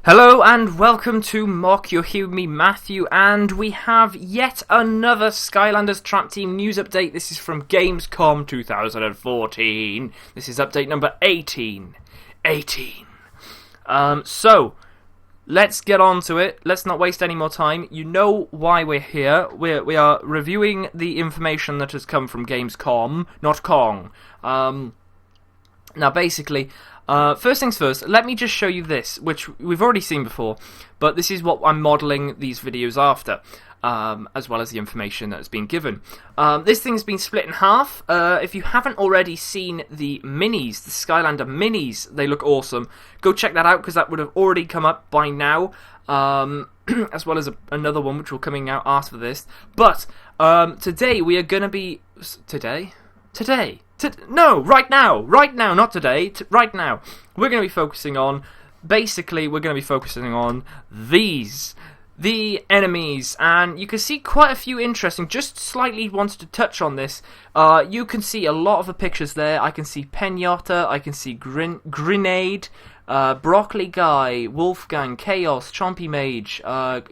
Hello and welcome to Mock. You're here with me, Matthew, and we have yet another Skylanders Trap Team news update. This is from Gamescom 2014. This is update number 18. So, let's get on to it. Let's not waste any more time. You know why we're here. We are reviewing the information that has come from Gamescom, not Kong. Now, basically, first things first, let me just show you this, which we've already seen before, but this is what I'm modelling these videos after, as well as the information that has been given. This thing's been split in half. If you haven't already seen the minis, the Skylander minis, they look awesome. Go check that out, because that would have already come up by now, as well as another one, which will be coming out after this. But, today we are going to be... No, right now, not today, right now. We're going to be focusing on, the enemies, and you can see quite a few interesting, just slightly wanted to touch on this. You can see a lot of the pictures there. I can see Pinata, I can see Grenade, Broccoli Guy, Wolfgang, Chaos, Chompy Mage, the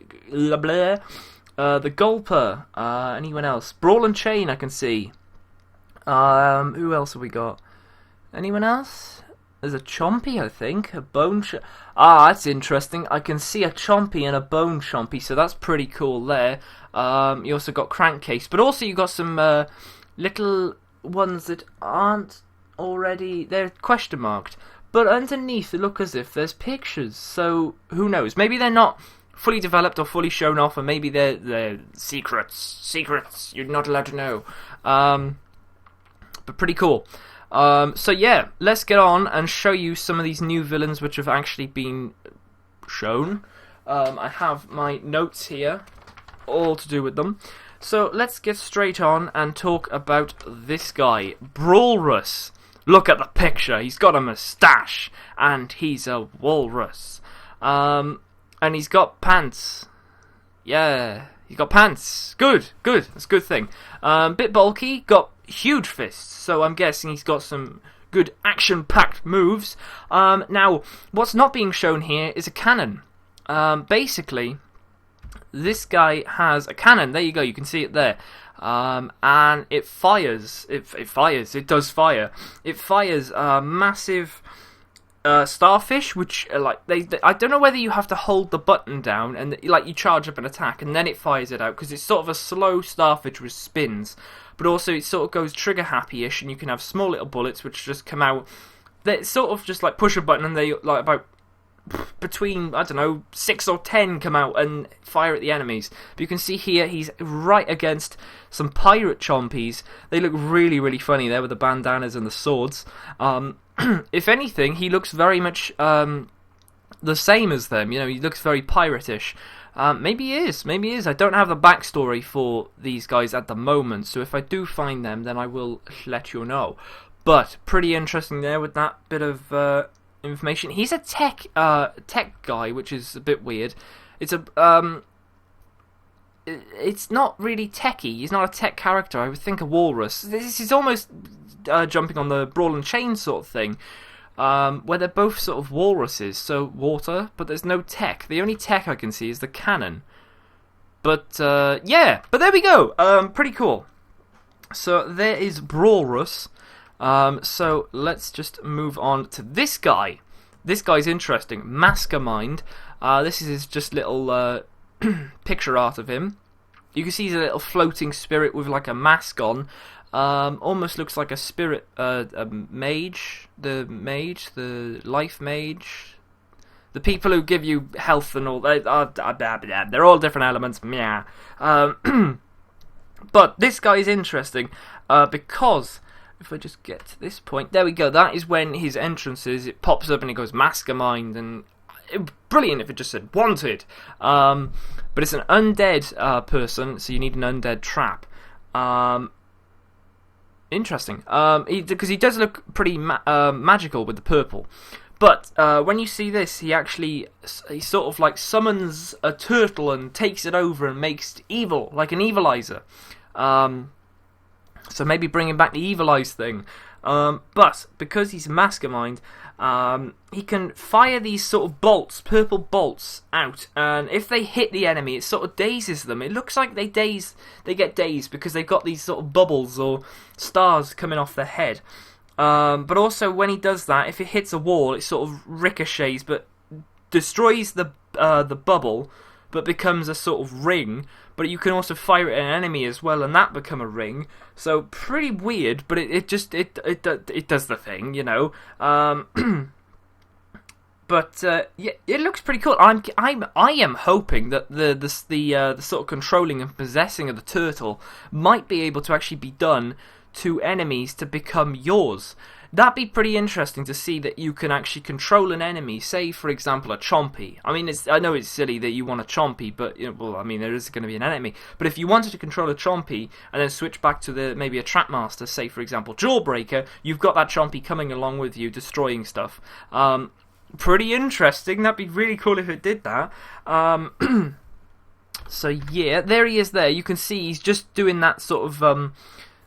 Gulper, anyone else? Brawl Chain I can see. Who else have we got? Anyone else? There's a Chompy, I think. A Bone that's interesting. I can see a Chompy and a Bone Chompy, so that's pretty cool there. You also got Crankcase, but also you got some little ones that aren't already... They're question marked. But underneath, they look as if there's pictures, so who knows? Maybe they're not fully developed or fully shown off, and maybe they're secrets you're not allowed to know. But pretty cool. So yeah, let's get on and show you some of these new villains which have actually been shown. I have my notes here, all to do with them. So let's get straight on and talk about this guy, Brawlrus. Look at the picture, he's got a moustache, and he's a walrus. And he's got pants. Yeah, he's got pants. Good, that's a good thing. Bit bulky, got huge fists, so I'm guessing he's got some good action-packed moves. Now, what's not being shown here is a cannon. Basically, this guy has a cannon. There you go, you can see it there. And it fires. It does fire. It fires a massive starfish, which I don't know whether you have to hold the button down and you charge up an attack and then it fires it out, because it's sort of a slow starfish which spins, but also it sort of goes trigger happy-ish, and you can have small little bullets which just come out. They sort of just push a button and they about between, I don't know, 6 or 10 come out and fire at the enemies. But you can see here he's right against some pirate chompies. They look really, really funny there with the bandanas and the swords. If anything, he looks very much the same as them. You know, he looks very pirate-ish. Maybe he is. I don't have the backstory for these guys at the moment, so if I do find them, then I will let you know. But pretty interesting there with that bit of information. He's a tech guy, which is a bit weird. It's not really techy. He's not a tech character. I would think a walrus. This is almost jumping on the Brawl Chain sort of thing, where they're both sort of walruses, so water, but there's no tech. The only tech I can see is the cannon. But yeah, but there we go. Pretty cool. So there is Brawlrus. So let's just move on to this guy. This guy's interesting. Mastermind. This is just little picture art of him. You can see he's a little floating spirit with like a mask on. Almost looks like a spirit, a mage. The life mage. The people who give you health and all. They're all different elements. Yeah. But this guy is interesting because... If I just get to this point, there we go. That is when his entrance is. It pops up and it goes Mastermind, and brilliant if it just said wanted. But it's an undead person, so you need an undead trap. Interesting. Because he does look pretty magical with the purple. But when you see this, he sort of like summons a turtle and takes it over and makes it evil, like an evilizer. So maybe bringing back the Evil Eyes thing. But because he's a mastermind, he can fire these sort of bolts, purple bolts, out, and if they hit the enemy, it sort of dazes them. It looks like they get dazed because they've got these sort of bubbles or stars coming off their head. But also when he does that, if it hits a wall, it sort of ricochets, but destroys the bubble, but becomes a sort of ring. But you can also fire it at an enemy as well, and that become a ring. So pretty weird, but it does the thing, you know. But yeah, it looks pretty cool. I am hoping that the sort of controlling and possessing of the turtle might be able to actually be done to enemies to become yours. That'd be pretty interesting to see that you can actually control an enemy, say for example a Chompy. I mean, I know it's silly that you want a Chompy, but you know, well, I mean there is going to be an enemy. But if you wanted to control a Chompy and then switch back to maybe a Trapmaster, say for example Jawbreaker, you've got that Chompy coming along with you, destroying stuff. Pretty interesting. That'd be really cool if it did that. So yeah, there he is. There you can see he's just doing that sort of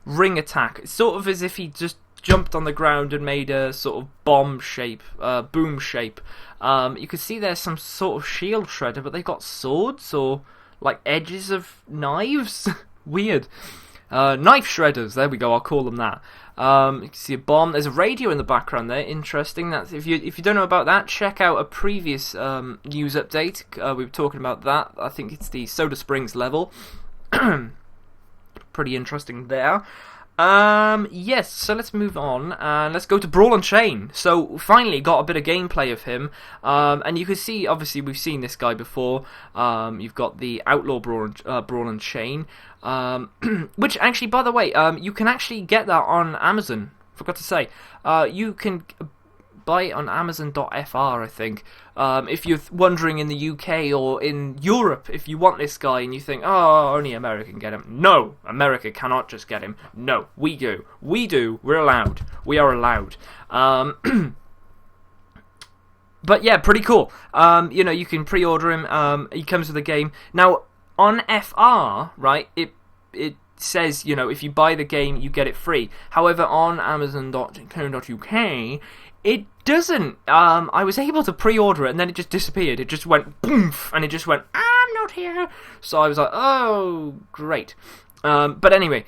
ring attack. It's sort of as if he just jumped on the ground and made a sort of bomb shape, boom shape. You can see there's some sort of shield shredder, but they've got swords or like edges of knives. Weird. Knife shredders, there we go, I'll call them that. You can see a bomb. There's a radio in the background there, interesting. That's if you don't know about that, check out a previous news update. We were talking about that. I think it's the Soda Springs level. Pretty interesting there. Yes, so let's move on and let's go to Brawl Chain. So finally got a bit of gameplay of him, and you can see, obviously we've seen this guy before. You've got the Outlaw Brawl Chain, which actually, by the way, you can actually get that on Amazon. Forgot to say, you can buy it on Amazon.fr, I think. If you're wondering in the UK or in Europe, if you want this guy and you think, oh, only America can get him. No, America cannot just get him. No, we do. We do. We're allowed. We are allowed. But yeah, pretty cool. You know, you can pre-order him. He comes with the game. Now, on FR, right, it says, you know, if you buy the game, you get it free. However, on Amazon.co.uk, it doesn't. I was able to pre-order it, and then it just disappeared. It just went boom, and it just went, I'm not here. So I was like, oh, great. But anyway,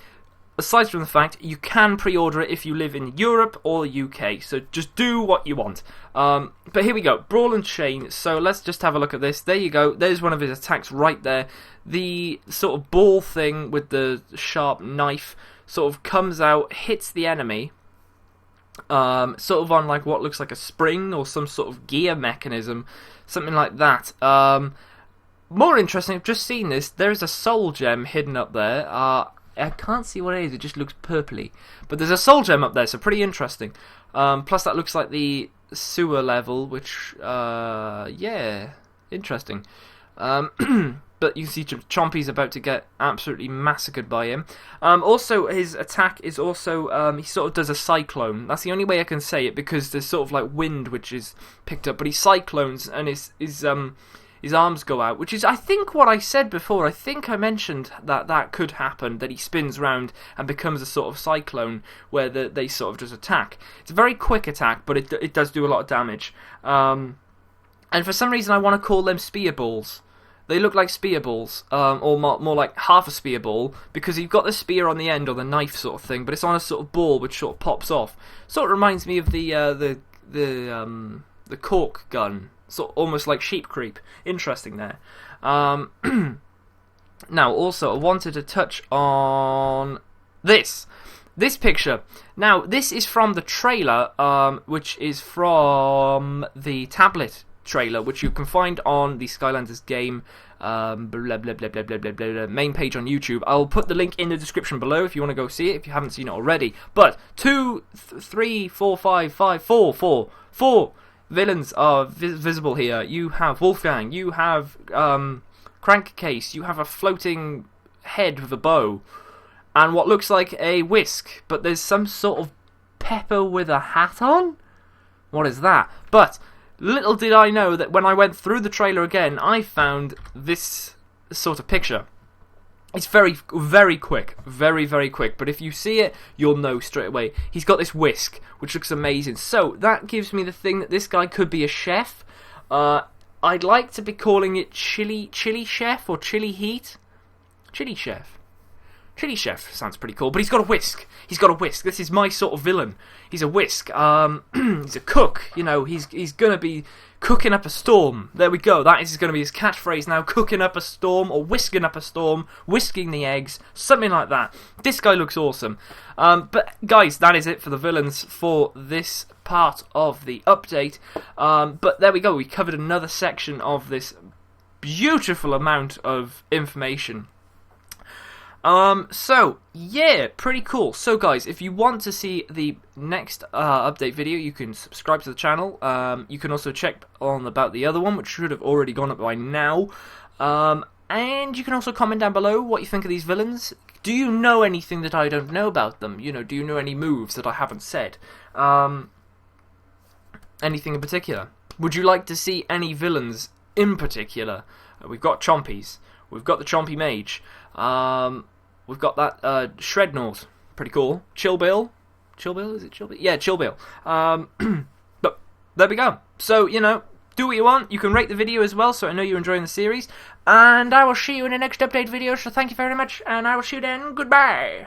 aside from the fact, you can pre-order it if you live in Europe or the UK. So just do what you want. But here we go, Brawl Chain. So let's just have a look at this. There you go. There's one of his attacks right there. The sort of ball thing with the sharp knife sort of comes out, hits the enemy. Sort of on like what looks like a spring or some sort of gear mechanism, something like that. More interesting, I've just seen this. There's a soul gem hidden up there. I can't see what it is. It just looks purpley, but there's a soul gem up there, so pretty interesting. Plus, that looks like the sewer level, which yeah, interesting. But you can see Chompy's about to get absolutely massacred by him. Also, his attack is also, he sort of does a cyclone. That's the only way I can say it, because there's sort of like wind which is picked up. But he cyclones, and his arms go out, which is, I think, what I said before. I think I mentioned that could happen, that he spins round and becomes a sort of cyclone, where they sort of just attack. It's a very quick attack, but it does do a lot of damage. And for some reason, I want to call them spear balls. They look like spear balls, or more like half a spear ball, because you've got the spear on the end, or the knife sort of thing, but it's on a sort of ball which sort of pops off. Sort of reminds me of the cork gun, sort of almost like sheep creep. Interesting there. Now, also, I wanted to touch on this picture. Now, this is from the trailer, which is from the tablet trailer, which you can find on the Skylanders game main page on YouTube. I'll put the link in the description below if you want to go see it, if you haven't seen it already. But 4 villains are visible here. You have Wolfgang, you have Crankcase, you have a floating head with a bow, and what looks like a whisk, but there's some sort of pepper with a hat on? What is that? But little did I know that when I went through the trailer again, I found this sort of picture. It's very, very quick. Very, very quick. But if you see it, you'll know straight away. He's got this whisk, which looks amazing. So, that gives me the thing that this guy could be a chef. I'd like to be calling it Chili Chef or Chili Heat. Chili Chef. Chili Chef sounds pretty cool, but he's got a whisk. He's got a whisk. This is my sort of villain. He's a whisk. He's a cook. You know, he's gonna be cooking up a storm. There we go. That is gonna be his catchphrase now. Cooking up a storm or whisking up a storm, whisking the eggs, something like that. This guy looks awesome. But guys, that is it for the villains for this part of the update. But there we go. We covered another section of this beautiful amount of information. So, yeah, pretty cool. So, guys, if you want to see the next update video, you can subscribe to the channel. You can also check on about the other one, which should have already gone up by now. And you can also comment down below what you think of these villains. Do you know anything that I don't know about them? You know, do you know any moves that I haven't said? Anything in particular? Would you like to see any villains in particular? We've got Chompies. We've got the Chompy Mage. We've got that Shrednaut, pretty cool. Chill Bill, is it Chill Bill? Yeah, Chill Bill. But there we go. So, you know, do what you want. You can rate the video as well, so I know you're enjoying the series. And I will see you in the next update video, so thank you very much, and I will see you then. Goodbye.